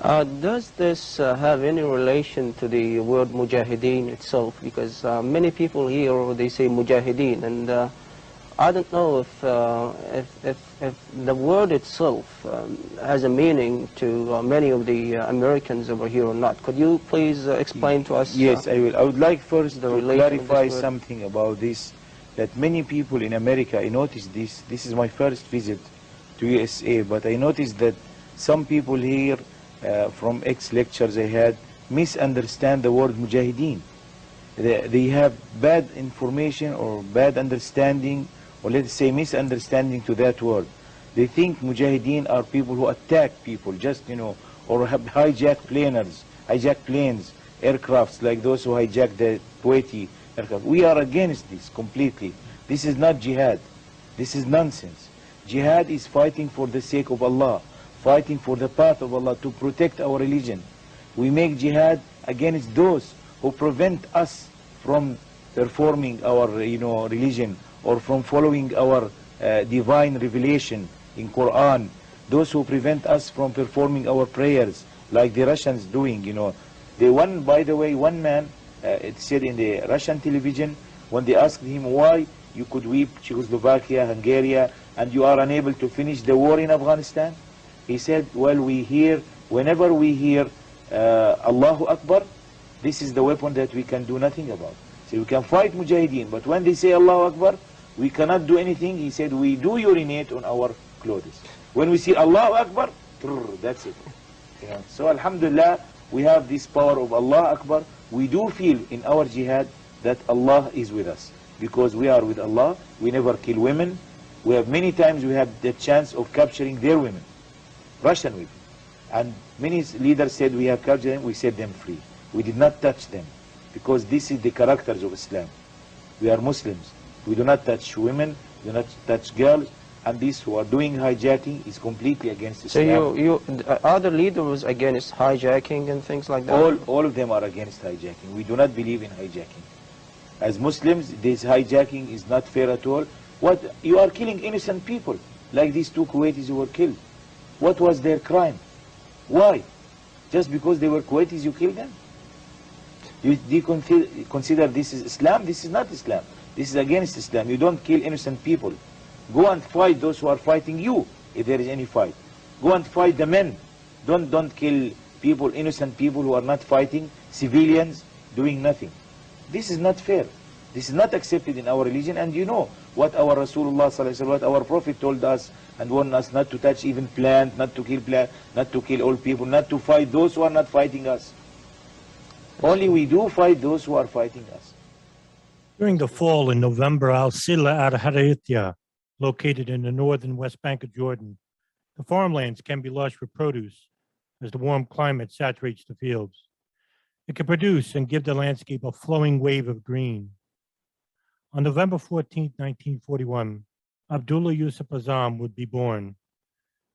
Does this have any relation to the word mujahideen itself? Because many people here, they say mujahideen, and I don't know if the word itself has a meaning to many of the Americans over here or not. Could you please explain to us? Yes, I will. I would like first to clarify this something about this, that many people in America, I noticed this is my first visit to USA, but I noticed that some people here from ex-lectures I had misunderstand the word mujahideen. They have bad information or bad understanding, or let's say misunderstanding to that word. They think mujahideen are people who attack people, just, you know, or have hijack planes, aircrafts, like those who hijack the Kuwaiti aircraft. We are against this completely. This is not jihad. This is nonsense. Jihad is fighting for the sake of Allah, fighting for the path of Allah to protect our religion. We make jihad against those who prevent us from performing our, religion, or from following our divine revelation in Quran. Those who prevent us from performing our prayers, like the Russians doing, by the way, one man, it said in the Russian television, when they asked him why you could weep Czechoslovakia, Hungary, and you are unable to finish the war in Afghanistan, he said, well, whenever we hear Allahu Akbar, this is the weapon that we can do nothing about. So we can fight Mujahideen, but when they say Allahu Akbar, we cannot do anything. He said, we do urinate on our clothes. When we see Allahu Akbar, that's it. So Alhamdulillah, we have this power of Allah Akbar. We do feel in our jihad that Allah is with us, because we are with Allah. We never kill women. We have many times we have the chance of capturing their women, Russian women. And many leaders said we have captured them, we set them free. We did not touch them, because this is the characters of Islam. We are Muslims. We do not touch women, we do not touch girls, and these who are doing hijacking is completely against Islam. So are the leaders against hijacking and things like that? All of them are against hijacking. We do not believe in hijacking. As Muslims, this hijacking is not fair at all. You are killing innocent people, like these two Kuwaitis who were killed. What was their crime? Why? Just because they were Kuwaitis you killed them? Do you consider this is Islam? This is not Islam. This is against Islam. You don't kill innocent people. Go and fight those who are fighting you, if there is any fight. Go and fight the men. Don't kill people, innocent people who are not fighting, civilians doing nothing. This is not fair. This is not accepted in our religion, and you know what our Rasulullah sallallahu alaihi wasallam, what our Prophet told us and warned us not to touch even plant, not to kill old people, not to fight those who are not fighting us. Only we do fight those who are fighting us. During the fall in November, al-Sila at Harithya, located in the northern west bank of Jordan, the farmlands can be lush with produce as the warm climate saturates the fields. It can produce and give the landscape a flowing wave of green. On November 14, 1941, Abdullah Yusuf Azzam would be born.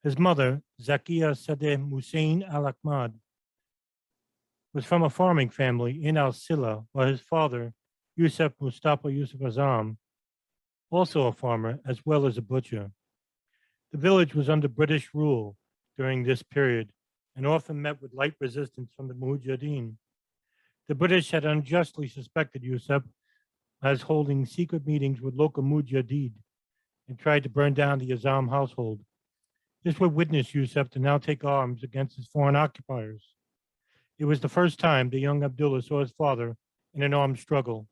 His mother, Zakia Sadeh Hussein al-Ahmad, was from a farming family in al-Sila, while his father, Yusuf Mustafa Yusuf Azzam, also a farmer as well as a butcher. The village was under British rule during this period and often met with light resistance from the Mujahideen. The British had unjustly suspected Yusuf as holding secret meetings with local Mujahideen and tried to burn down the Azzam household. This would witness Yusuf to now take arms against his foreign occupiers. It was the first time the young Abdullah saw his father in an armed struggle.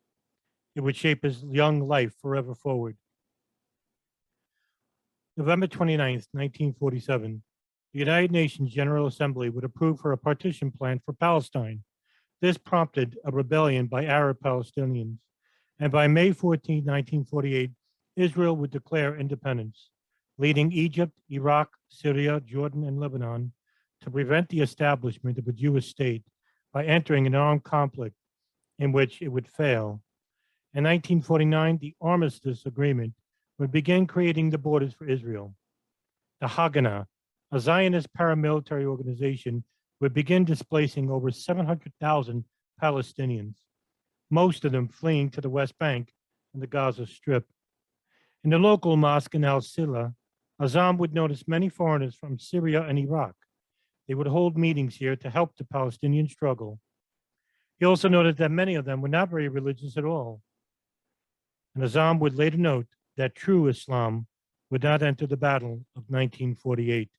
It would shape his young life forever forward. November 29th, 1947, the United Nations General Assembly would approve for a partition plan for Palestine. This prompted a rebellion by Arab Palestinians, and by May 14, 1948, Israel would declare independence, leading Egypt, Iraq, Syria, Jordan, and Lebanon to prevent the establishment of a Jewish state by entering an armed conflict in which it would fail. In 1949, the Armistice Agreement would begin creating the borders for Israel. The Haganah, a Zionist paramilitary organization, would begin displacing over 700,000 Palestinians, most of them fleeing to the West Bank and the Gaza Strip. In the local mosque in al-Sila, Azzam would notice many foreigners from Syria and Iraq. They would hold meetings here to help the Palestinian struggle. He also noted that many of them were not very religious at all. And Azzam would later note that true Islam would not enter the battle of 1948.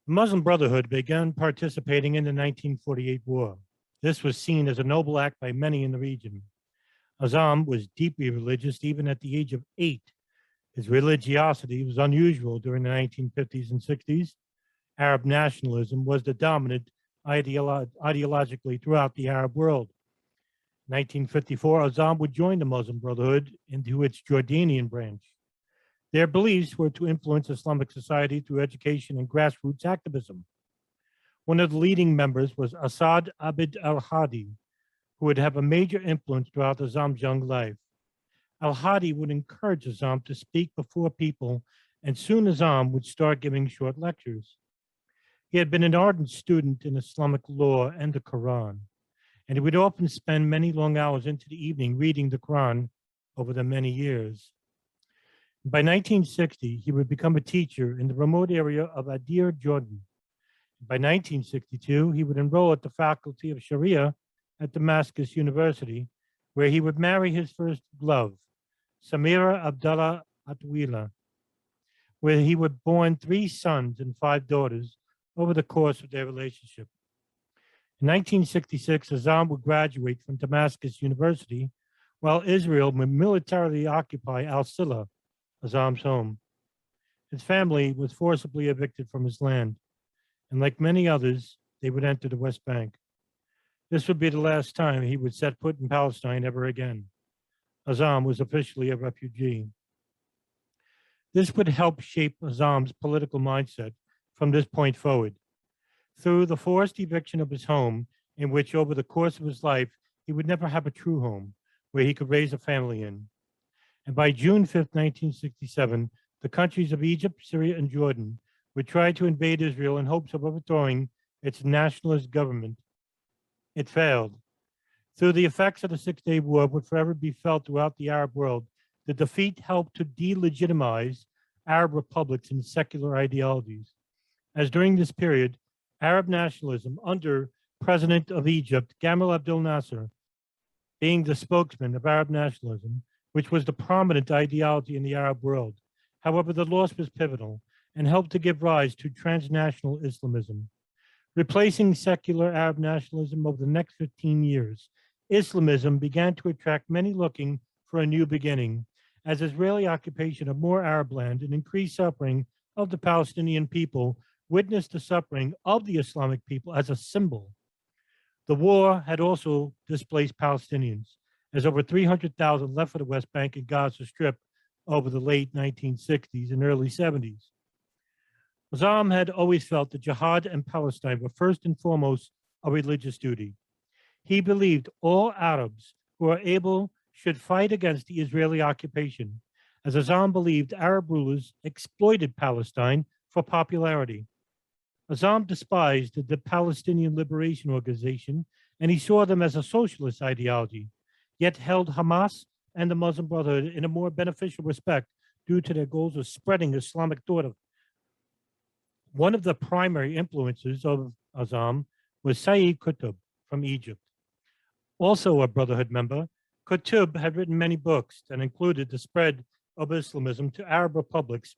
The Muslim Brotherhood began participating in the 1948 war. This was seen as a noble act by many in the region. Azzam was deeply religious even at the age of 8. His religiosity was unusual during the 1950s and 60s. Arab nationalism was the dominant ideologically throughout the Arab world. In 1954, Azzam would join the Muslim Brotherhood into its Jordanian branch. Their beliefs were to influence Islamic society through education and grassroots activism. One of the leading members was Asad Abd al-Hadi, who would have a major influence throughout Azzam's young life. Al-Hadi would encourage Azzam to speak before people, and soon Azzam would start giving short lectures. He had been an ardent student in Islamic law and the Quran, and he would often spend many long hours into the evening reading the Quran over the many years. By 1960, he would become a teacher in the remote area of Adir, Jordan. By 1962, he would enroll at the Faculty of Sharia at Damascus University, where he would marry his first love, Samira Abdullah Atwila, where he would born 3 sons and 5 daughters over the course of their relationship. In 1966, Azzam would graduate from Damascus University, while Israel would militarily occupy Al-Sila, Azzam's home. His family was forcibly evicted from his land, and like many others, they would enter the West Bank. This would be the last time he would set foot in Palestine ever again. Azzam was officially a refugee. This would help shape Azzam's political mindset from this point forward. Through the forced eviction of his home, in which over the course of his life, he would never have a true home where he could raise a family in. And by June 5th, 1967, the countries of Egypt, Syria, and Jordan would try to invade Israel in hopes of overthrowing its nationalist government. It failed. Through the effects of the Six-Day War would forever be felt throughout the Arab world, the defeat helped to delegitimize Arab republics and secular ideologies. As during this period, Arab nationalism under President of Egypt, Gamal Abdel Nasser, being the spokesman of Arab nationalism, which was the prominent ideology in the Arab world. However, the loss was pivotal and helped to give rise to transnational Islamism. Replacing secular Arab nationalism over the next 15 years, Islamism began to attract many looking for a new beginning, as Israeli occupation of more Arab land and increased suffering of the Palestinian people witnessed the suffering of the Islamic people as a symbol. The war had also displaced Palestinians, as over 300,000 left for the West Bank and Gaza Strip over the late 1960s and early 70s. Azzam had always felt that jihad and Palestine were first and foremost a religious duty. He believed all Arabs who are able should fight against the Israeli occupation, as Azzam believed Arab rulers exploited Palestine for popularity. Azzam despised the Palestinian Liberation Organization, and he saw them as a socialist ideology, yet held Hamas and the Muslim Brotherhood in a more beneficial respect due to their goals of spreading Islamic thought. One of the primary influences of Azzam was Sayyid Qutb from Egypt. Also a Brotherhood member, Qutb had written many books that included the spread of Islamism to Arab republics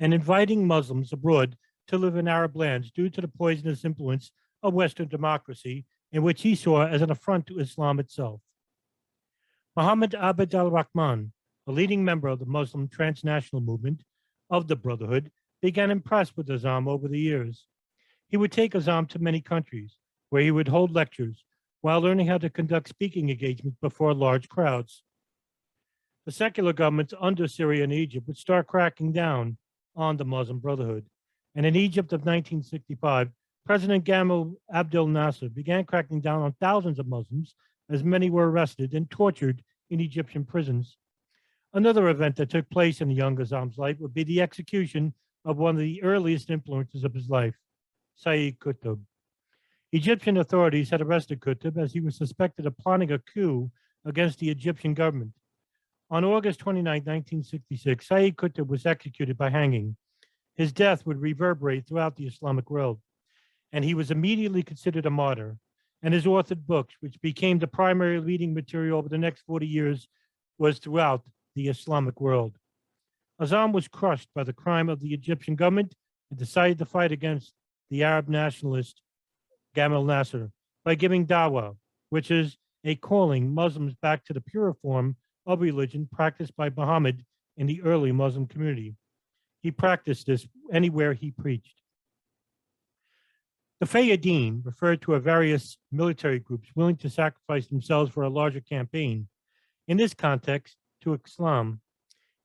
and inviting Muslims abroad to live in Arab lands due to the poisonous influence of Western democracy, in which he saw as an affront to Islam itself. Muhammad Abd al-Rahman, a leading member of the Muslim transnational movement of the Brotherhood, began impressed with Azzam over the years. He would take Azzam to many countries, where he would hold lectures while learning how to conduct speaking engagements before large crowds. The secular governments under Syria and Egypt would start cracking down on the Muslim Brotherhood. And in Egypt of 1965, President Gamal Abdel Nasser began cracking down on thousands of Muslims, as many were arrested and tortured in Egyptian prisons. Another event that took place in the young Azzam's life would be the execution of one of the earliest influences of his life, Sayyid Qutb. Egyptian authorities had arrested Qutb as he was suspected of plotting a coup against the Egyptian government. On August 29, 1966, Sayyid Qutb was executed by hanging. His death would reverberate throughout the Islamic world, and he was immediately considered a martyr. And his authored books, which became the primary reading material over the next 40 years, was throughout the Islamic world. Azzam was crushed by the crime of the Egyptian government and decided to fight against the Arab nationalist Gamal Nasser by giving dawah, which is a calling Muslims back to the pure form of religion practiced by Muhammad in the early Muslim community. He practiced this anywhere he preached. The Fayyadin referred to various military groups willing to sacrifice themselves for a larger campaign. In this context, to Islam,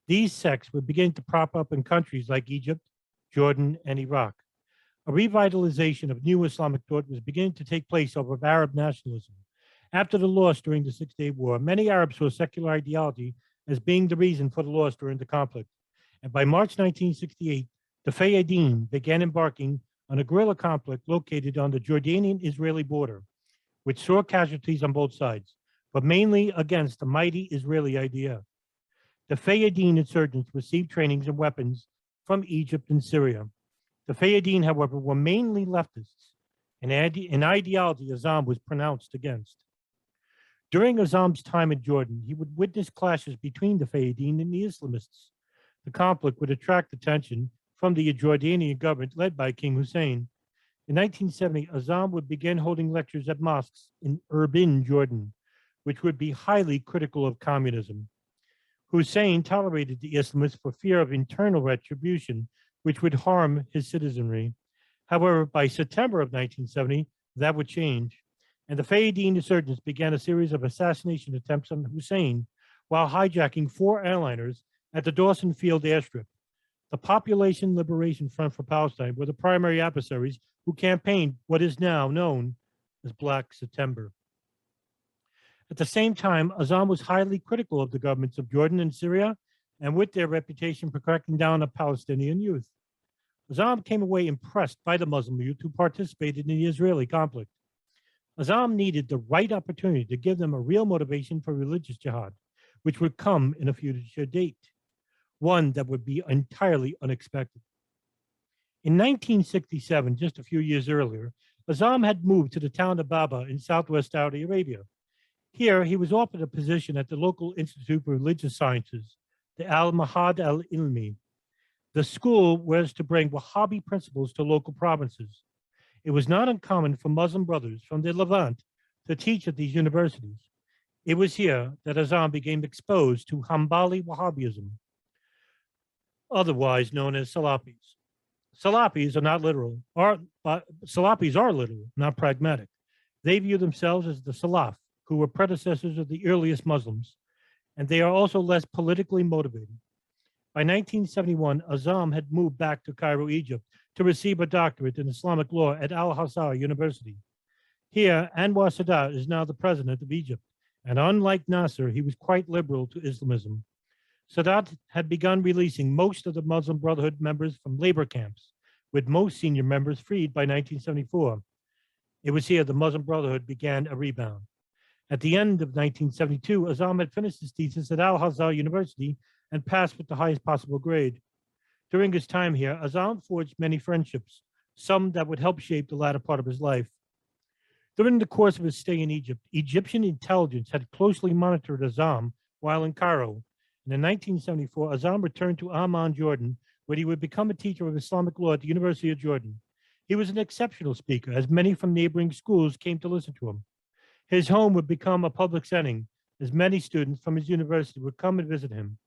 these sects would begin to prop up in countries like Egypt, Jordan, and Iraq. A revitalization of new Islamic thought was beginning to take place over Arab nationalism. After the loss during the Six-Day War, many Arabs saw secular ideology as being the reason for the loss during the conflict. And by March 1968, the Fayyadin began embarking on a guerrilla conflict located on the Jordanian-Israeli border, which saw casualties on both sides, but mainly against the mighty Israeli idea. The Fayyadin insurgents received trainings and weapons from Egypt and Syria. The Fayyadin, however, were mainly leftists, an ideology Azzam was pronounced against. During Azzam's time in Jordan, he would witness clashes between the Fayyadin and the Islamists. The conflict would attract attention from the Jordanian government led by King Hussein. In 1970, Azzam would begin holding lectures at mosques in urban Jordan, which would be highly critical of communism. Hussein tolerated the Islamists for fear of internal retribution, which would harm his citizenry. However, by September of 1970, that would change, and the Fayyadin insurgents began a series of assassination attempts on Hussein while hijacking 4 airliners at the Dawson Field airstrip. The Population Liberation Front for Palestine were the primary adversaries who campaigned what is now known as Black September. At the same time, Azzam was highly critical of the governments of Jordan and Syria, and with their reputation for cracking down on Palestinian youth. Azzam came away impressed by the Muslim youth who participated in the Israeli conflict. Azzam needed the right opportunity to give them a real motivation for religious jihad, which would come in a future date, one that would be entirely unexpected. In 1967, just a few years earlier, Azzam had moved to the town of Baba in southwest Saudi Arabia. Here, he was offered a position at the local Institute for Religious Sciences, the Al-Mahad al-Ilmi. The school was to bring Wahhabi principles to local provinces. It was not uncommon for Muslim brothers from the Levant to teach at these universities. It was here that Azzam became exposed to Hanbali Wahhabism, otherwise known as Salafis. Salafis are not literal, Salafis are literal, not pragmatic. They view themselves as the Salaf, who were predecessors of the earliest Muslims, and they are also less politically motivated. By 1971, Azzam had moved back to Cairo, Egypt, to receive a doctorate in Islamic law at Al-Azhar University. Here, Anwar Sadat is now the president of Egypt, and unlike Nasser, he was quite liberal to Islamism. Sadat had begun releasing most of the Muslim Brotherhood members from labor camps, with most senior members freed by 1974. It was here the Muslim Brotherhood began a rebound. At the end of 1972, Azzam had finished his thesis at Al-Azhar University and passed with the highest possible grade. During his time here, Azzam forged many friendships, some that would help shape the latter part of his life. During the course of his stay in Egypt, Egyptian intelligence had closely monitored Azzam while in Cairo. And in 1974, Azzam returned to Amman, Jordan, where he would become a teacher of Islamic law at the University of Jordan. He was an exceptional speaker, as many from neighboring schools came to listen to him. His home would become a public setting, as many students from his university would come and visit him.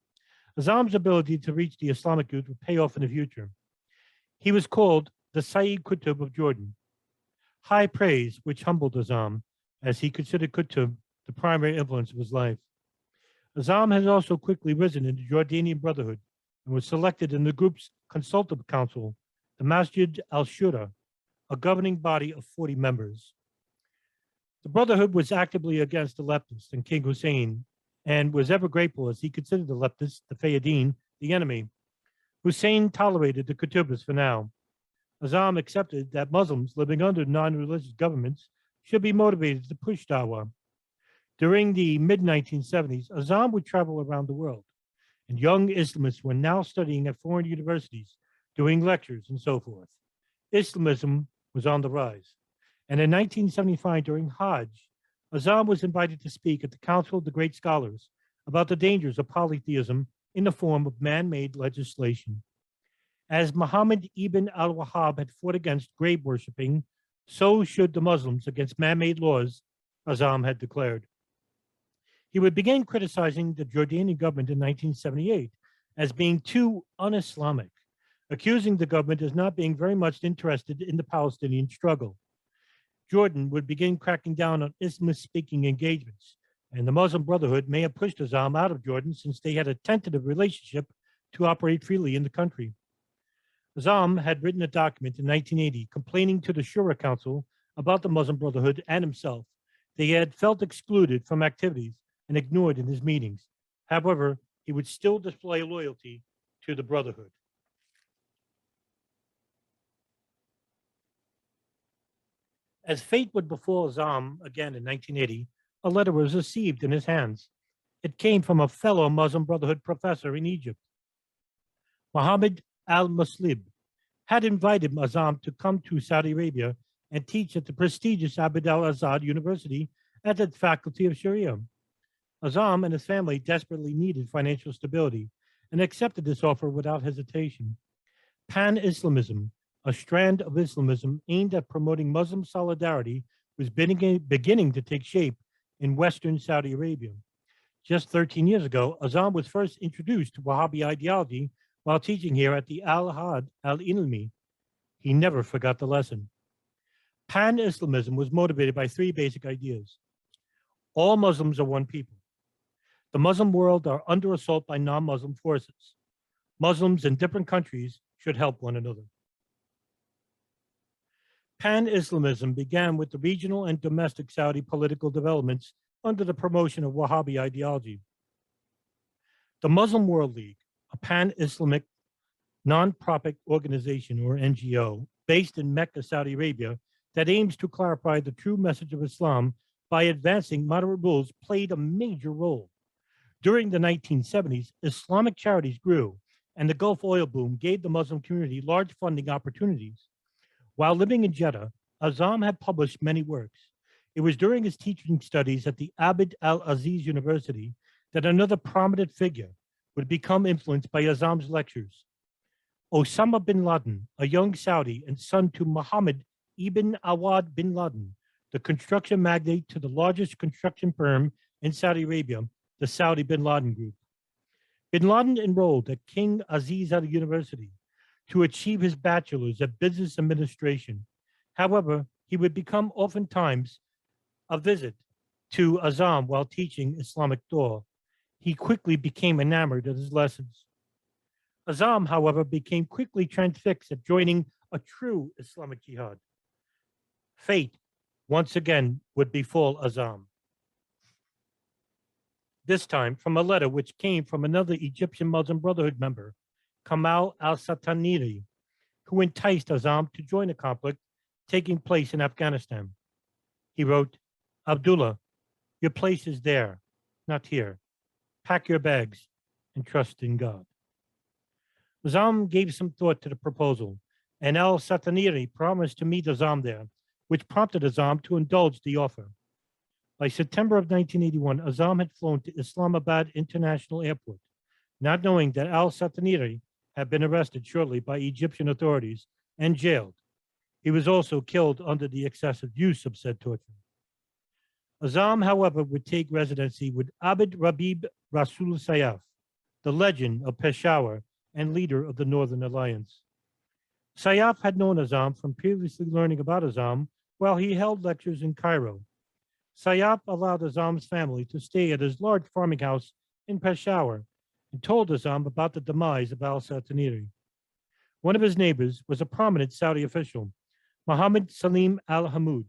Azzam's ability to reach the Islamic youth would pay off in the future. He was called the Sayyid Qutb of Jordan, high praise which humbled Azzam, as he considered Qutb the primary influence of his life. Azzam has also quickly risen in the Jordanian Brotherhood and was selected in the group's consultative council, the Masjid al-Shura, a governing body of 40 members. The Brotherhood was actively against the leftists and King Hussein, and was ever grateful as he considered the leftists, the Fayyadin, the enemy. Hussein tolerated the Qutbis for now. Azzam accepted that Muslims living under non-religious governments should be motivated to push dawah. During the mid-1970s, Azzam would travel around the world, and young Islamists were now studying at foreign universities doing lectures and so forth. Islamism was on the rise. And in 1975, during Hajj, Azzam was invited to speak at the Council of the Great Scholars about the dangers of polytheism in the form of man-made legislation. As Muhammad ibn al-Wahhab had fought against grave worshipping, so should the Muslims against man-made laws, Azzam had declared. He would begin criticizing the Jordanian government in 1978 as being too un-Islamic, accusing the government as not being very much interested in the Palestinian struggle. Jordan would begin cracking down on Islamist-speaking engagements, and the Muslim Brotherhood may have pushed Azzam out of Jordan since they had a tentative relationship to operate freely in the country. Azzam had written a document in 1980 complaining to the Shura Council about the Muslim Brotherhood and himself. They had felt excluded from activities and ignored in his meetings. However, he would still display loyalty to the Brotherhood. As fate would befall Azzam again in 1980, a letter was received in his hands. It came from a fellow Muslim Brotherhood professor in Egypt. Muhammad al-Muslib had invited Azzam to come to Saudi Arabia and teach at the prestigious Abd al-Azad University at the Faculty of Sharia. Azzam and his family desperately needed financial stability and accepted this offer without hesitation. Pan-Islamism, a strand of Islamism aimed at promoting Muslim solidarity, was beginning to take shape in Western Saudi Arabia. Just 13 years ago, Azzam was first introduced to Wahhabi ideology while teaching here at the Al-Had al-Ilmi. He never forgot the lesson. Pan-Islamism was motivated by three basic ideas. All Muslims are one people. The Muslim world are under assault by non-Muslim forces. Muslims in different countries should help one another. Pan-Islamism began with the regional and domestic Saudi political developments under the promotion of Wahhabi ideology. The Muslim World League, a pan-Islamic non-profit organization or NGO based in Mecca, Saudi Arabia, that aims to clarify the true message of Islam by advancing moderate rules, played a major role. During the 1970s, Islamic charities grew, and the Gulf oil boom gave the Muslim community large funding opportunities. While living in Jeddah, Azzam had published many works. It was during his teaching studies at the Abd al-Aziz University that another prominent figure would become influenced by Azzam's lectures. Osama Bin Laden, a young Saudi and son to Muhammad ibn Awad bin Laden, the construction magnate to the largest construction firm in Saudi Arabia, the Saudi Bin Laden Group. Bin Laden enrolled at King Aziz Al University to achieve his bachelor's of business administration. However, he would become oftentimes a visit to Azzam while teaching Islamic law. He quickly became enamored of his lessons. Azzam, however, became quickly transfixed at joining a true Islamic jihad. Fate, once again, would befall Azzam. This time from a letter which came from another Egyptian Muslim Brotherhood member, Kamal al-Sataniri, who enticed Azzam to join a conflict taking place in Afghanistan. He wrote, "Abdullah, your place is there, not here. Pack your bags and trust in God." Azzam gave some thought to the proposal, and al-Sataniri promised to meet Azzam there, which prompted Azzam to indulge the offer. By September of 1981, Azzam had flown to Islamabad International Airport, not knowing that al-Sataniri had been arrested shortly by Egyptian authorities and jailed. He was also killed under the excessive use of said torture. Azzam, however, would take residency with Abd Rabib Rasul Sayaf, the legend of Peshawar and leader of the Northern Alliance. Sayaf had known Azzam from previously learning about Azzam while he held lectures in Cairo. Sayaf allowed Azzam's family to stay at his large farming house in Peshawar and told Azzam about the demise of al-Sataniri. One of his neighbors was a prominent Saudi official, Muhammad Salim al-Hamoud,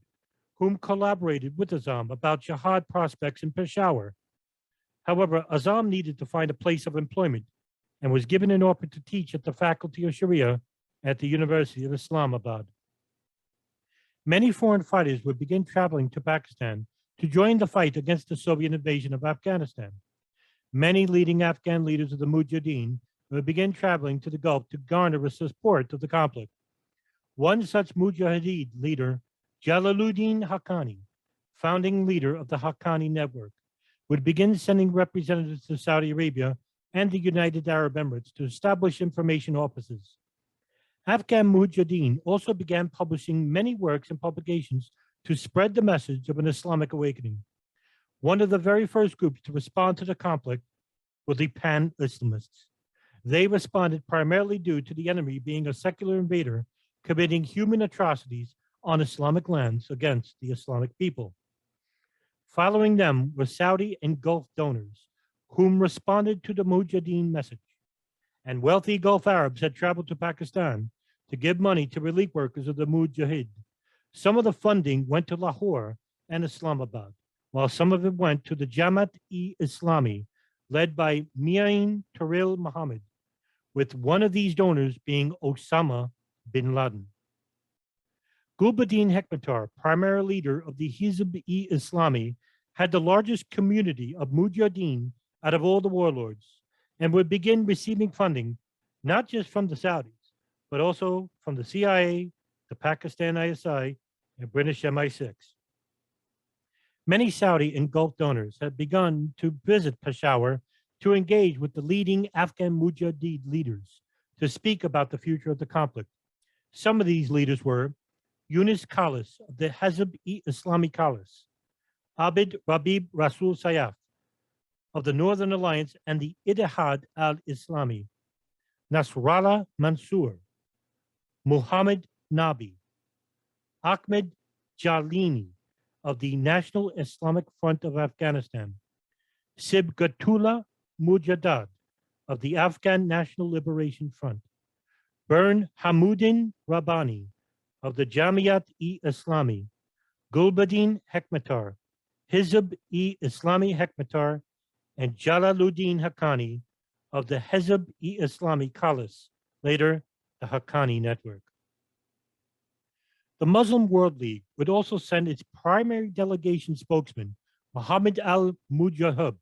whom collaborated with Azzam about jihad prospects in Peshawar. However, Azzam needed to find a place of employment and was given an offer to teach at the Faculty of Sharia at the University of Islamabad. Many foreign fighters would begin traveling to Pakistan to join the fight against the Soviet invasion of Afghanistan. Many leading Afghan leaders of the Mujahideen would begin traveling to the Gulf to garner the support of the conflict. One such Mujahideen leader, Jalaluddin Haqqani, founding leader of the Haqqani network, would begin sending representatives to Saudi Arabia and the United Arab Emirates to establish information offices. Afghan Mujahideen also began publishing many works and publications to spread the message of an Islamic awakening. One of the very first groups to respond to the conflict were the Pan-Islamists. They responded primarily due to the enemy being a secular invader committing human atrocities on Islamic lands against the Islamic people. Following them were Saudi and Gulf donors, whom responded to the Mujahideen message. And wealthy Gulf Arabs had traveled to Pakistan to give money to relief workers of the Mujahid. Some of the funding went to Lahore and Islamabad, while some of it went to the Jamaat-e-Islami, led by Mian Taril Muhammad, with one of these donors being Osama Bin Laden. Gulbuddin Hekmatyar, primary leader of the Hizb-e-Islami, had the largest community of Mujahideen out of all the warlords and would begin receiving funding not just from the Saudis, but also from the CIA, the Pakistan ISI, and British MI6. Many Saudi and Gulf donors had begun to visit Peshawar to engage with the leading Afghan Mujahideen leaders to speak about the future of the conflict. Some of these leaders were Yunus Khalis of the Hizb-e-Islami Khalis, Abid Rabib Rasul Sayaf of the Northern Alliance and the Ittihad al-Islami, Nasrallah Mansour, Muhammad Nabi, Ahmed Jalini of the National Islamic Front of Afghanistan, Sibghatullah Mujaddad of the Afghan National Liberation Front, Burn Hamuddin Rabbani of the Jamiat-e-Islami, Gulbuddin Hekmatyar, Hizb-e-Islami Hekmatyar, and Jalaluddin Haqqani of the Hizb-e-Islami Khalis, later the Haqqani network. The Muslim World League would also send its primary delegation spokesman, Mohammed al-Mujahib,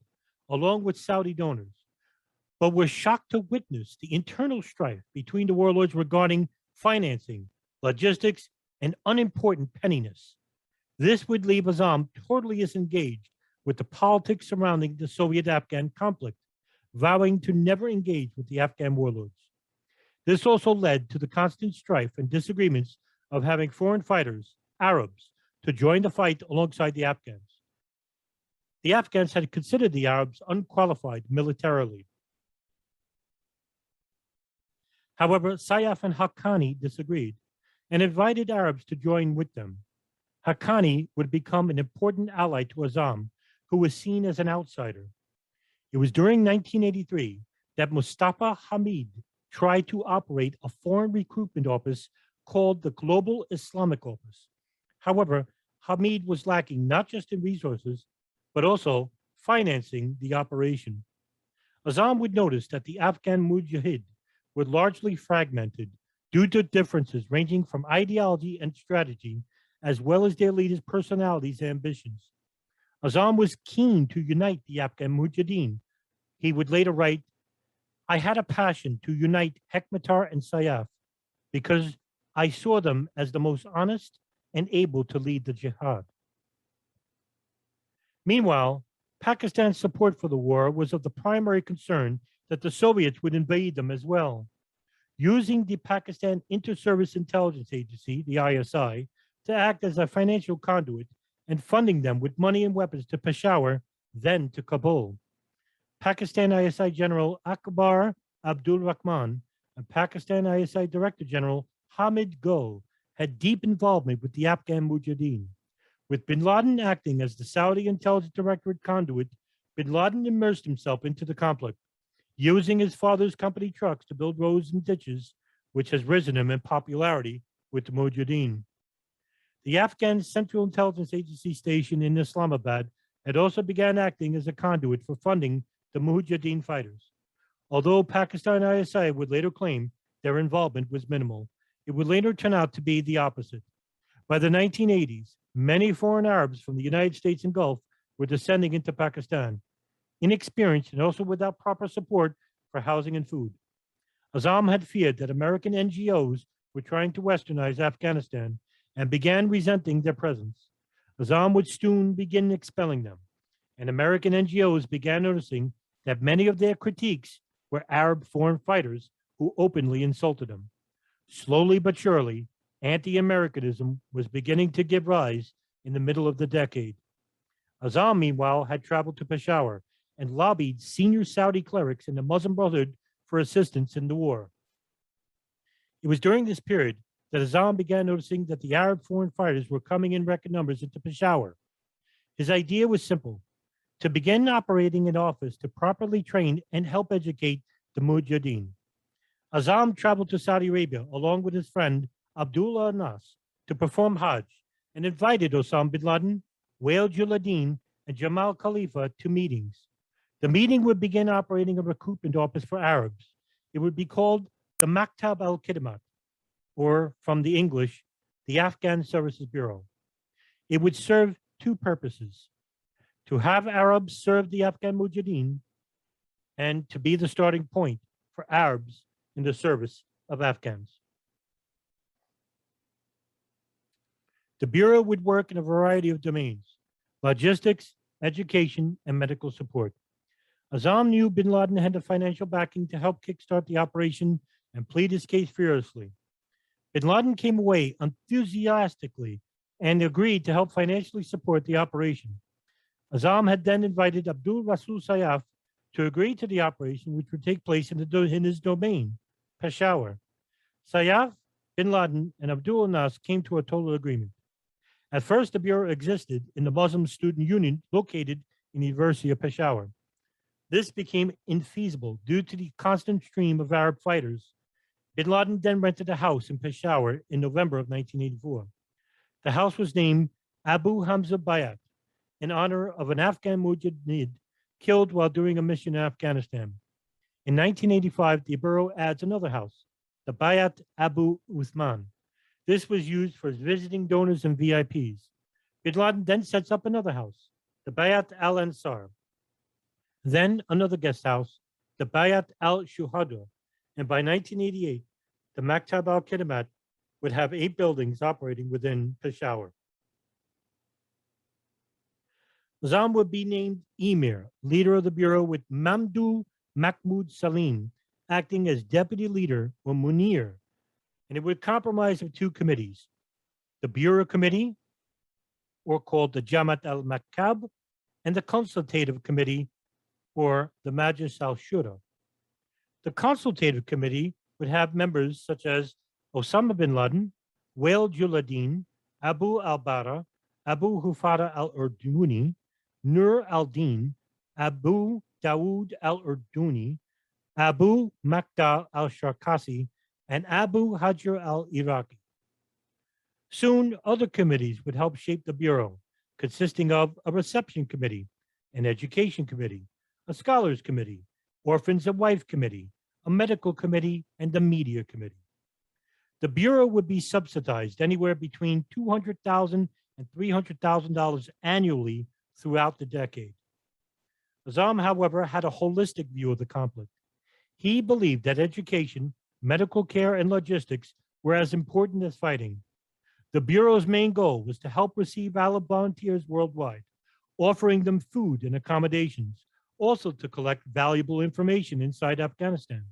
along with Saudi donors, but were shocked to witness the internal strife between the warlords regarding financing, logistics, and unimportant pettiness. This would leave Azzam totally disengaged with the politics surrounding the Soviet-Afghan conflict, vowing to never engage with the Afghan warlords. This also led to the constant strife and disagreements of having foreign fighters, Arabs, to join the fight alongside the Afghans. The Afghans had considered the Arabs unqualified militarily. However, Sayaf and Haqqani disagreed and invited Arabs to join with them. Haqqani would become an important ally to Azzam, who was seen as an outsider. It was during 1983 that Mustafa Hamid tried to operate a foreign recruitment office called the Global Islamic Office. However, Hamid was lacking not just in resources, but also financing the operation. Azzam would notice that the Afghan Mujahid were largely fragmented due to differences ranging from ideology and strategy, as well as their leaders' personalities and ambitions. Azzam was keen to unite the Afghan Mujahideen. He would later write, "I had a passion to unite Hekmatyar and Sayaf because I saw them as the most honest and able to lead the jihad." Meanwhile, Pakistan's support for the war was of the primary concern that the Soviets would invade them as well. Using the Pakistan Inter-Service Intelligence Agency, the ISI, to act as a financial conduit and funding them with money and weapons to Peshawar, then to Kabul. Pakistan ISI General Akbar Abdul Rahman and Pakistan ISI Director General Hamid Gul had deep involvement with the Afghan Mujahideen. With bin Laden acting as the Saudi Intelligence Directorate conduit, bin Laden immersed himself into the conflict, using his father's company trucks to build roads and ditches, which has risen him in popularity with the Mujahideen. The Afghan Central Intelligence Agency station in Islamabad had also begun acting as a conduit for funding the Mujahideen fighters. Although Pakistan ISI would later claim their involvement was minimal, it would later turn out to be the opposite. By the 1980s, many foreign Arabs from the United States and Gulf were descending into Pakistan, inexperienced and also without proper support for housing and food. Azzam had feared that American NGOs were trying to westernize Afghanistan and began resenting their presence. Azzam would soon begin expelling them, and American NGOs began noticing that many of their critiques were Arab foreign fighters who openly insulted him. Slowly but surely, anti-Americanism was beginning to give rise in the middle of the decade. Azzam, meanwhile, had traveled to Peshawar and lobbied senior Saudi clerics in the Muslim Brotherhood for assistance in the war. It was during this period that Azzam began noticing that the Arab foreign fighters were coming in record numbers into Peshawar. His idea was simple: to begin operating an office to properly train and help educate the Mujahideen. Azzam traveled to Saudi Arabia along with his friend Abdullah Anas to perform Hajj and invited Osama Bin Laden, Wael Juladdin, and Jamal Khalifa to meetings. The meeting would begin operating a recruitment office for Arabs. It would be called the Maktab al-Khidamat, or from the English, the Afghan Services Bureau. It would serve two purposes: to have Arabs serve the Afghan Mujahideen and to be the starting point for Arabs in the service of Afghans. The Bureau would work in a variety of domains: logistics, education, and medical support. Azzam knew Bin Laden had the financial backing to help kickstart the operation and plead his case furiously. Bin Laden came away enthusiastically and agreed to help financially support the operation. Azzam had then invited Abdul Rasul Sayyaf to agree to the operation, which would take place in his domain, Peshawar. Sayyaf, Bin Laden, and Abdul Anas came to a total agreement. At first, the Bureau existed in the Muslim Student Union located in the University of Peshawar. This became infeasible due to the constant stream of Arab fighters. Bin Laden then rented a house in Peshawar in November of 1984. The house was named Abu Hamza Bayat in honor of an Afghan mujahid killed while doing a mission in Afghanistan. In 1985, the Bureau adds another house, the Bayat Abu Uthman. This was used for visiting donors and VIPs. Bin Laden then sets up another house, the Bayat al-Ansar. Then another guest house, the Bayat al-Shuhada. And by 1988, the Maktab al-Khidamat would have 8 buildings operating within Peshawar. Azzam would be named Emir, leader of the Bureau, with Mamdouh Mahmoud Salim acting as deputy leader, or Munir, and it would comprise of 2 committees: the Bureau Committee, or called the Jamaat al-Maktab, and the Consultative Committee, or the Majlis al-Shura. The Consultative Committee would have members such as Osama bin Laden, Wael Juladdin, Abu al-Bara, Abu Hufada al-Urduni, Nur al-Din, Abu Dawood al-Urduni, Abu Makda al-Sharkasi, and Abu Hajar al-Iraqi. Soon, other committees would help shape the Bureau, consisting of a reception committee, an education committee, a scholars committee, orphans and wife committee, a medical committee, and a media committee. The Bureau would be subsidized anywhere between $200,000 and $300,000 annually throughout the decade. Azzam, however, had a holistic view of the conflict. He believed that education, medical care, and logistics were as important as fighting. The Bureau's main goal was to help receive Arab volunteers worldwide, offering them food and accommodations, also to collect valuable information inside Afghanistan.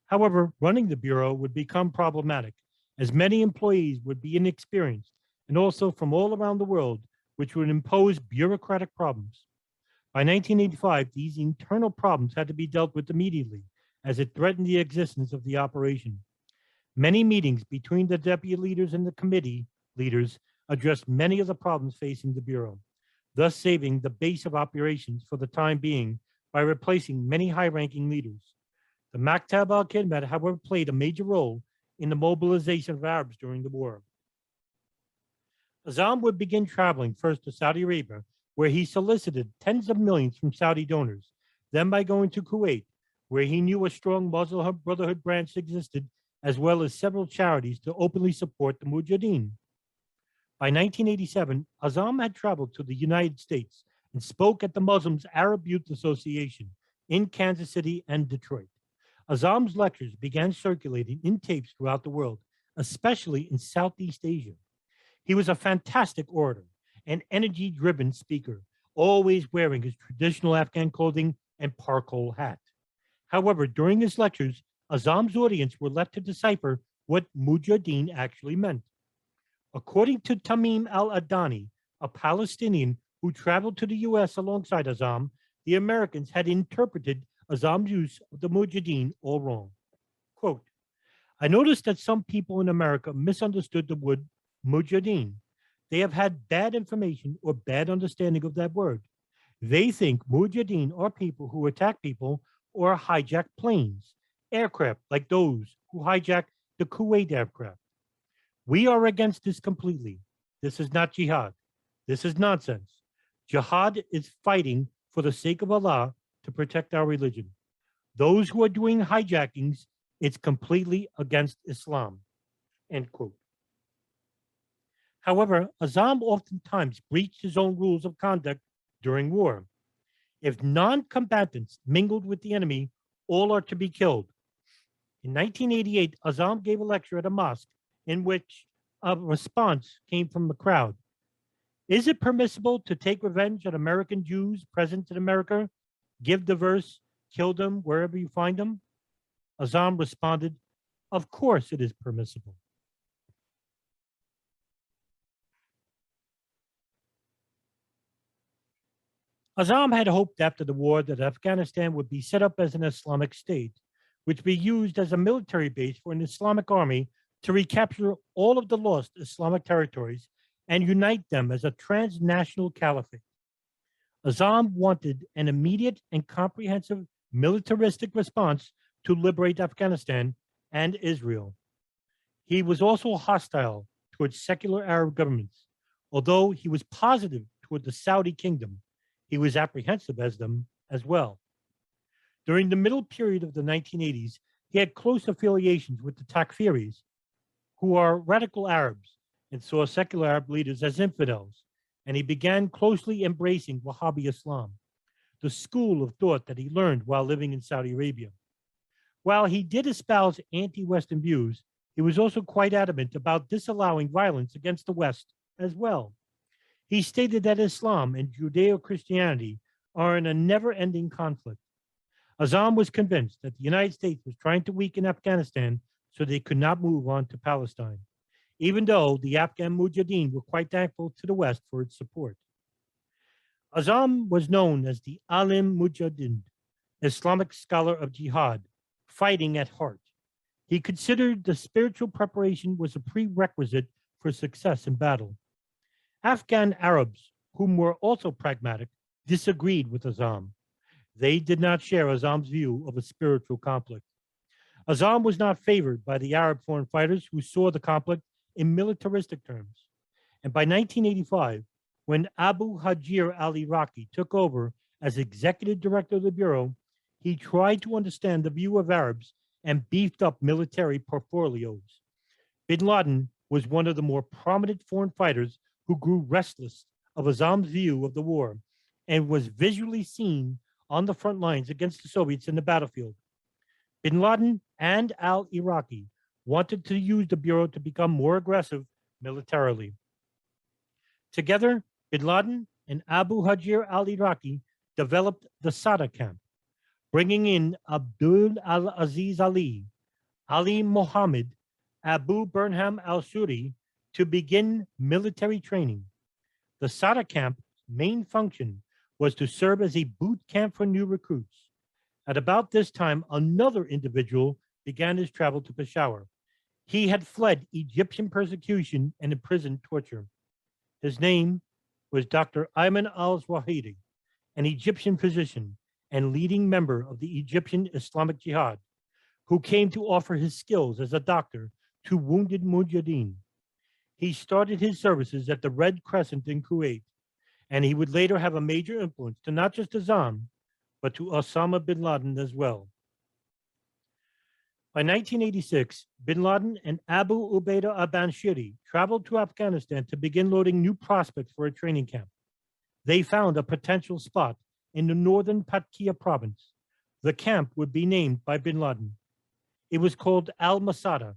However, running the Bureau would become problematic, as many employees would be inexperienced and also from all around the world, which would impose bureaucratic problems. By 1985, these internal problems had to be dealt with immediately, as it threatened the existence of the operation. Many meetings between the deputy leaders and the committee leaders addressed many of the problems facing the Bureau, thus saving the base of operations for the time being by replacing many high-ranking leaders. The Maktab al-Khidamat, however, played a major role in the mobilization of Arabs during the war. Azzam would begin traveling first to Saudi Arabia, where he solicited tens of millions from Saudi donors, then by going to Kuwait, where he knew a strong Muslim Brotherhood branch existed, as well as several charities to openly support the Mujahideen. By 1987, Azzam had traveled to the United States and spoke at the Muslims Arab Youth Association in Kansas City and Detroit. Azzam's lectures began circulating in tapes throughout the world, especially in Southeast Asia. He was a fantastic orator, an energy-driven speaker, always wearing his traditional Afghan clothing and parkol hat. However, during his lectures, Azzam's audience were left to decipher what mujahideen actually meant. According to Tamim al-Adani, a Palestinian who traveled to the U.S. alongside Azzam, the Americans had interpreted Azzam's use of the mujahideen all wrong. Quote, I noticed that some people in America misunderstood the word mujahideen. They have had bad information or bad understanding of that word. They think mujahideen are people who attack people or hijack planes, aircraft like those who hijacked the Kuwait aircraft. We are against this completely. This is not jihad. This is nonsense. Jihad is fighting for the sake of Allah to protect our religion. Those who are doing hijackings, it's completely against Islam. End quote. However, Azzam oftentimes breached his own rules of conduct during war. If non-combatants mingled with the enemy, all are to be killed. In 1988, Azzam gave a lecture at a mosque in which a response came from the crowd. Is it permissible to take revenge on American Jews present in America? Give the verse, kill them wherever you find them? Azzam responded, of course it is permissible. Azzam had hoped after the war that Afghanistan would be set up as an Islamic state, which would be used as a military base for an Islamic army to recapture all of the lost Islamic territories and unite them as a transnational caliphate. Azzam wanted an immediate and comprehensive militaristic response to liberate Afghanistan and Israel. He was also hostile towards secular Arab governments. Although he was positive toward the Saudi kingdom, he was apprehensive as them as well. During the middle period of the 1980s, he had close affiliations with the Takfiris, who are radical Arabs and saw secular Arab leaders as infidels, and he began closely embracing Wahhabi Islam, the school of thought that he learned while living in Saudi Arabia. While he did espouse anti-Western views, he was also quite adamant about disallowing violence against the West as well. He stated that Islam and Judeo-Christianity are in a never-ending conflict. Azzam was convinced that the United States was trying to weaken Afghanistan so they could not move on to Palestine, even though the Afghan Mujahideen were quite thankful to the West for its support. Azzam was known as the Alim Mujahideen, Islamic scholar of jihad, fighting at heart. He considered the spiritual preparation was a prerequisite for success in battle. Afghan Arabs, whom were also pragmatic, disagreed with Azzam. They did not share Azzam's view of a spiritual conflict. Azzam was not favored by the Arab foreign fighters who saw the conflict in militaristic terms. And by 1985, when Abu Hajir al-Iraqi took over as executive director of the Bureau, he tried to understand the view of Arabs and beefed up military portfolios. Bin Laden was one of the more prominent foreign fighters who grew restless of Azzam's view of the war and was visually seen on the front lines against the Soviets in the battlefield. Bin Laden and al-Iraqi wanted to use the Bureau to become more aggressive militarily. Together, Bin Laden and Abu Hajir al-Iraqi developed the Sada camp, bringing in Abdul al-Aziz Ali Mohammed, Abu Burnham al-Suri to begin military training. The Sada camp's main function was to serve as a boot camp for new recruits. At about this time, another individual began his travel to Peshawar. He had fled Egyptian persecution and imprisoned torture. His name was Dr. Ayman al-Zawahiri, an Egyptian physician and leading member of the Egyptian Islamic Jihad, who came to offer his skills as a doctor to wounded mujahideen. He started his services at the Red Crescent in Kuwait, and he would later have a major influence to not just Azzam, but to Osama Bin Laden as well. By 1986, Bin Laden and Abu Ubaidah al-Banshiri traveled to Afghanistan to begin loading new prospects for a training camp. They found a potential spot in the northern Patkia province. The camp would be named by Bin Laden It was called Al-Masada,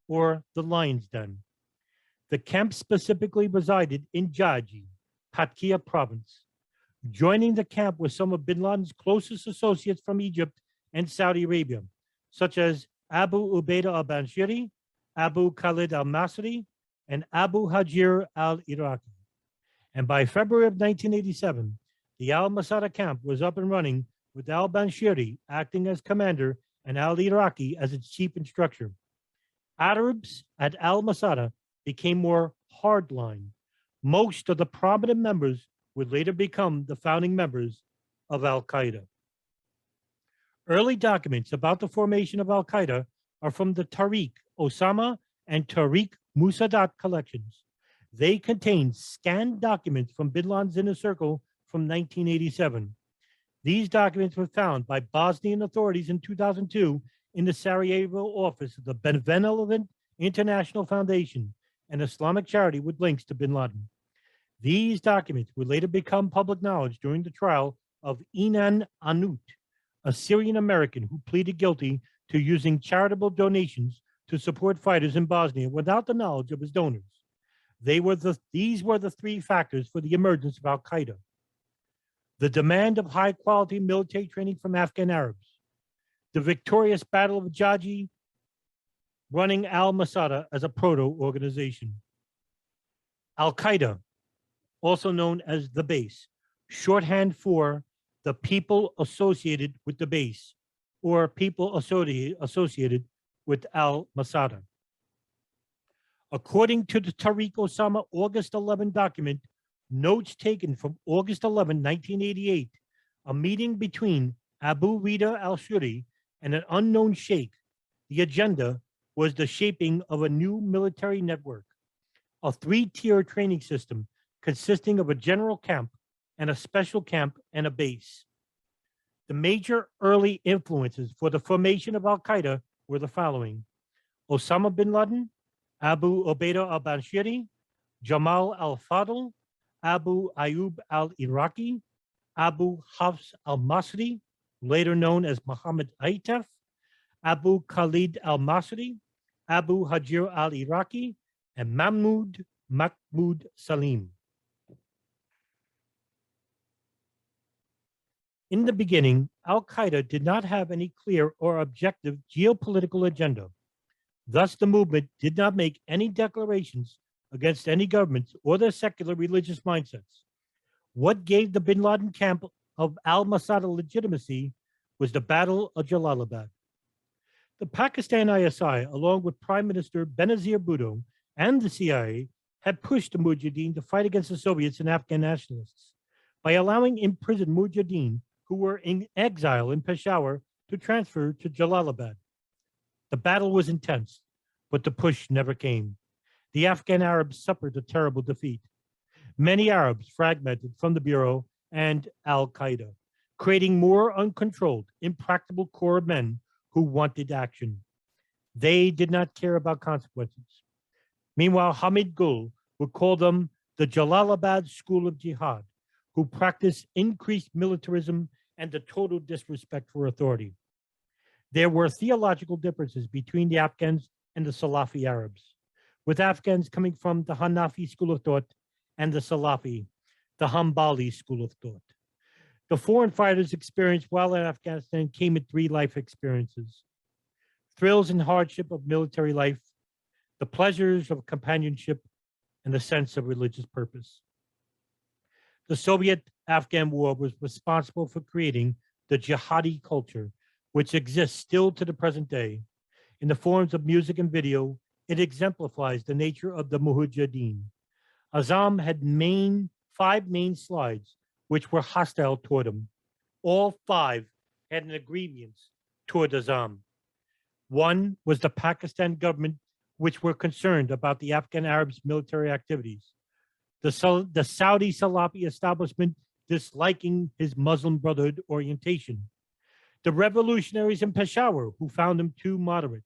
or the Lion's Den. The camp specifically resided in Jaji, Patkia province. Joining the camp were some of bin Laden's closest associates from Egypt and Saudi Arabia, such as Abu Ubaidah al-Banshiri, Abu Khalid al-Masri, and Abu Hajir al-Iraqi. And by February of 1987, the al-Masada camp was up and running with al-Banshiri acting as commander and al-Iraqi as its chief instructor. Arabs at al-Masada became more hardline. Most of the prominent members would later become the founding members of Al-Qaeda. Early documents about the formation of Al-Qaeda are from the Tariq Osama and Tariq Musadat collections. They contain scanned documents from bin Laden's inner circle from 1987. These documents were found by Bosnian authorities in 2002 in the Sarajevo office of the Benevolent International Foundation, an Islamic charity with links to bin Laden. These documents would later become public knowledge during the trial of Inan Anut, a Syrian American who pleaded guilty to using charitable donations to support fighters in Bosnia without the knowledge of his donors. These were the three factors for the emergence of Al-Qaeda: the demand of high-quality military training from Afghan Arabs, the victorious Battle of Jaji, running al-Masada as a proto-organization. Al-Qaeda, also known as the base, shorthand for the people associated with the base, or people associated with al-Masada. According to the Tariq Osama August 11 document, notes taken from August 11, 1988, a meeting between Abu Rida al-Shuri and an unknown sheikh, the agenda was the shaping of a new military network, a three-tier training system consisting of a general camp and a special camp and a base. The major early influences for the formation of Al-Qaeda were the following: Osama Bin Laden, Abu Ubaidah al-Banshiri, Jamal al-Fadl, Abu Ayyub al-Iraqi, Abu Hafs al-Masri, later known as Muhammad Aitef, Abu Khalid al-Masri, Abu Hajir al-Iraqi, and Mahmoud Salim. In the beginning, Al-Qaeda did not have any clear or objective geopolitical agenda. Thus, the movement did not make any declarations against any governments or their secular religious mindsets. What gave the bin Laden camp of al-Masada legitimacy was the Battle of Jalalabad. The Pakistan ISI, along with Prime Minister Benazir Bhutto and the CIA, had pushed the Mujahideen to fight against the Soviets and Afghan nationalists by allowing imprisoned Mujahideen who were in exile in Peshawar to transfer to Jalalabad. The battle was intense, but the push never came. The Afghan Arabs suffered a terrible defeat. Many Arabs fragmented from the Bureau and Al-Qaeda, creating more uncontrolled, impractical core of men who wanted action. They did not care about consequences. Meanwhile, Hamid Gul would call them the Jalalabad School of Jihad, who practiced increased militarism and the total disrespect for authority. There were theological differences between the Afghans and the Salafi Arabs, with Afghans coming from the Hanafi school of thought and the Salafi, the Hanbali school of thought. The foreign fighters' experience while in Afghanistan came in three life experiences: thrills and hardship of military life, the pleasures of companionship, and the sense of religious purpose. The Soviet-Afghan War was responsible for creating the jihadi culture, which exists still to the present day. In the forms of music and video, it exemplifies the nature of the Mujahideen. Azzam had five main slides which were hostile toward him. All five had an agreement toward Azzam. One was the Pakistan government, which were concerned about the Afghan Arabs' military activities. The Saudi Salafi establishment disliking his Muslim Brotherhood orientation. The revolutionaries in Peshawar, who found him too moderate.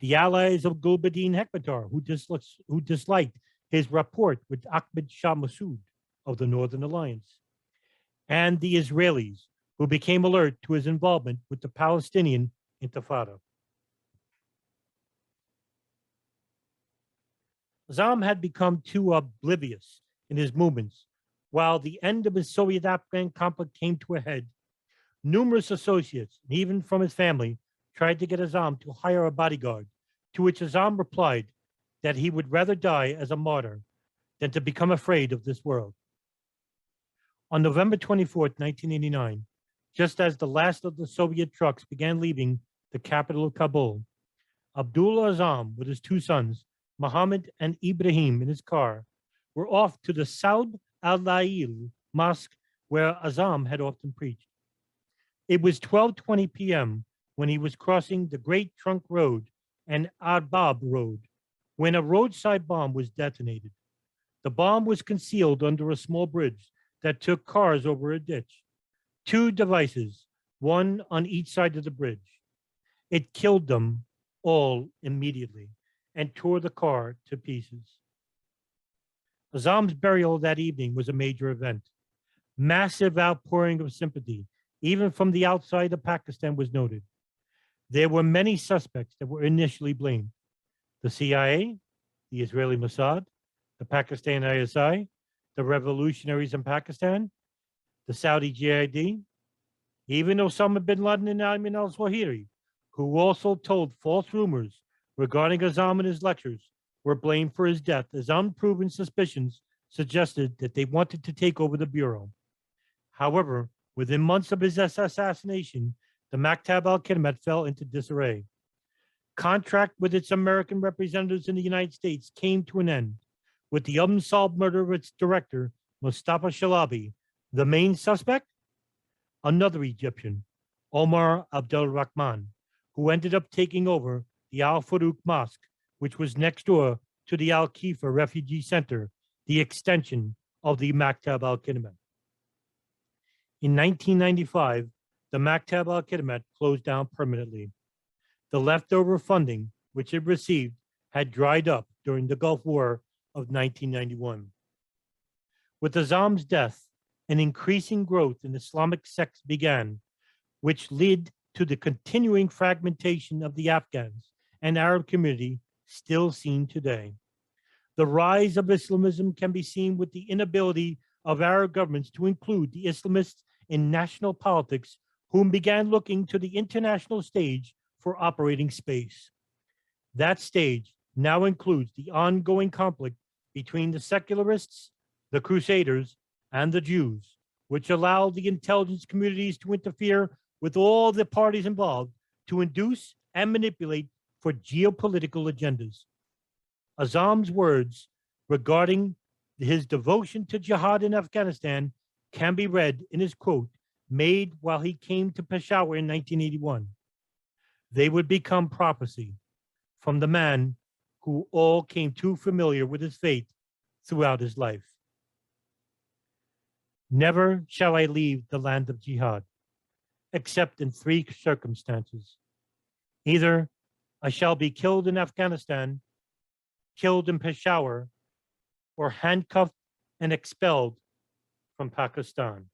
The allies of Gulbuddin Hekmatyar, who disliked his rapport with Ahmed Shah Massoud of the Northern Alliance. And the Israelis, who became alert to his involvement with the Palestinian Intifada. Azzam had become too oblivious in his movements. While the end of his Soviet-Afghan conflict came to a head, numerous associates, and even from his family, tried to get Azzam to hire a bodyguard, to which Azzam replied that he would rather die as a martyr than to become afraid of this world. On November 24th, 1989, just as the last of the Soviet trucks began leaving the capital of Kabul, Abdullah Azzam, with his two sons, Muhammad and Ibrahim, in his car, were off to the Saud al-Lail mosque where Azzam had often preached. It was 12:20 p.m. when he was crossing the Great Trunk Road and Arbab Road when a roadside bomb was detonated. The bomb was concealed under a small bridge that took cars over a ditch. Two devices, one on each side of the bridge. It killed them all immediately and tore the car to pieces. Azzam's burial that evening was a major event. Massive outpouring of sympathy, even from the outside of Pakistan, was noted. There were many suspects that were initially blamed. The CIA, the Israeli Mossad, the Pakistan ISI, the revolutionaries in Pakistan, the Saudi jihad, even Osama Bin Laden and Emir al-Zawahiri, who also told false rumors regarding Azzam and his lectures, were blamed for his death, as unproven suspicions suggested that they wanted to take over the Bureau. However, within months of his assassination, the Maktab al-Khidamat fell into disarray. Contract with its American representatives in the United States came to an end, with the unsolved murder of its director, Mustafa Shalabi. The main suspect? Another Egyptian, Omar Abdul Rahman, who ended up taking over the Al-Farouk Mosque, which was next door to the Al-Khifa Refugee Center, the extension of the Maktab al-Khidamat. In 1995, the Maktab al-Khidamat closed down permanently. The leftover funding which it received had dried up during the Gulf War of 1991. With Azzam's death, an increasing growth in Islamic sects began, which led to the continuing fragmentation of the Afghans and Arab community still seen today. The rise of Islamism can be seen with the inability of Arab governments to include the Islamists in national politics, whom began looking to the international stage for operating space. That stage now includes the ongoing conflict between the secularists, the Crusaders, and the Jews, which allowed the intelligence communities to interfere with all the parties involved to induce and manipulate for geopolitical agendas. Azzam's words regarding his devotion to jihad in Afghanistan can be read in his quote made while he came to Peshawar in 1981. They would become prophecy from the man who all came too familiar with his fate throughout his life. Never shall I leave the land of jihad, except in three circumstances. Either I shall be killed in Afghanistan, killed in Peshawar, or handcuffed and expelled from Pakistan.